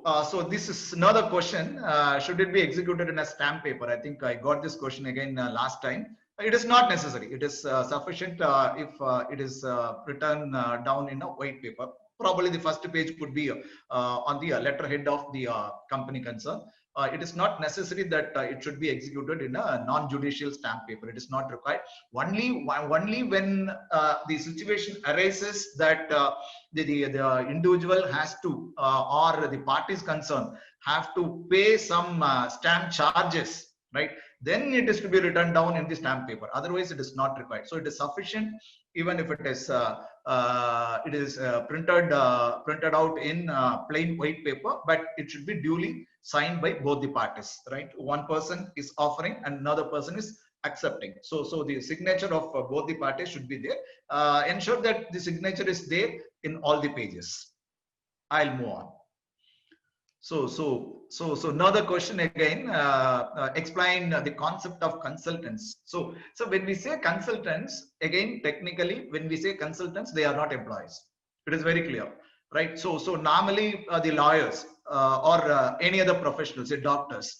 So this is another question. Should it be executed in a stamp paper? I think I got this question again last time. It is not necessary. It is sufficient if it is written down in a white paper. Probably the first page could be on the letterhead of the company concern. It is not necessary that it should be executed in a non-judicial stamp paper. It is not required. Only when the situation arises that the individual has to or the parties concerned have to pay some stamp charges, right? Then it is to be written down in the stamp paper. Otherwise, it is not required. So it is sufficient even if it is printed out in plain white paper, but it should be duly signed by both the parties, right? One person is offering and another person is accepting. So the signature of both the parties should be there. Ensure that the signature is there in all the pages. I'll move on. So another question again. Explain the concept of consultants. So when we say consultants, again, technically, when we say consultants, they are not employees. It is very clear, right? So normally the lawyers or any other professionals, say doctors,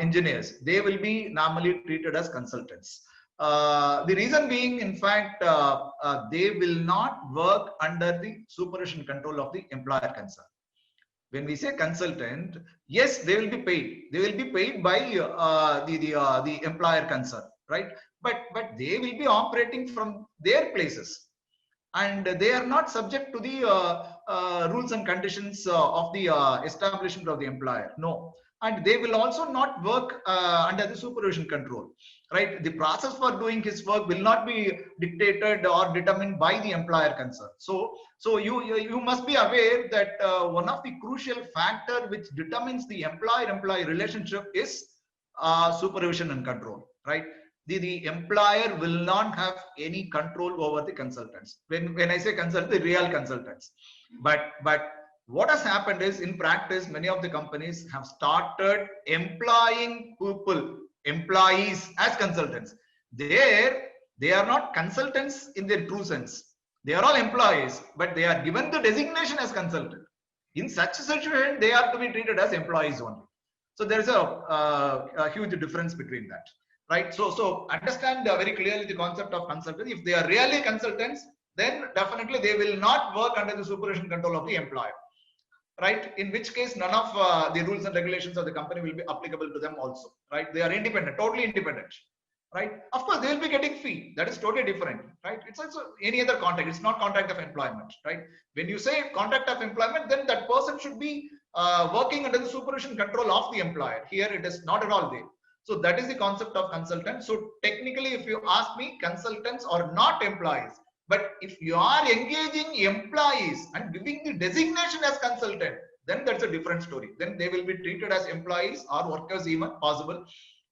engineers, they will be normally treated as consultants. The reason being, in fact, they will not work under the supervision control of the employer concerned. When we say consultant, yes, they will be paid. They will be paid by the employer concerned, right? But they will be operating from their places, and they are not subject to the rules and conditions of the establishment of the employer. No, and they will also not work under the supervision control, right? The process for doing his work will not be dictated or determined by the employer concerned. So you must be aware that one of the crucial factor which determines the employer-employee relationship is supervision and control, right? The employer will not have any control over the consultants. When I say consultant, the real consultants. But what has happened is, in practice, many of the companies have started employing employees as consultants. They are not consultants in their true sense. They are all employees, but they are given the designation as consultant. In such a situation, they are to be treated as employees only. So there is a huge difference between that, right? So understand very clearly the concept of consultant. If they are really consultants, then definitely they will not work under the supervision control of the employer, right? In which case, none of the rules and regulations of the company will be applicable to them also, right? They are independent, totally independent, right? Of course, they will be getting fee. That is totally different, right? It's also any other contract. It's not contract of employment, right? When you say contract of employment, then that person should be working under the supervision control of the employer. Here, it is not at all there. So that is the concept of consultant. So technically, if you ask me, consultants are not employees. But if you are engaging employees and giving the designation as consultant, then that's a different story. Then they will be treated as employees or workers even possible.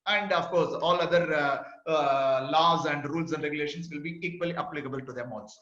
And of course, all other laws and rules and regulations will be equally applicable to them also.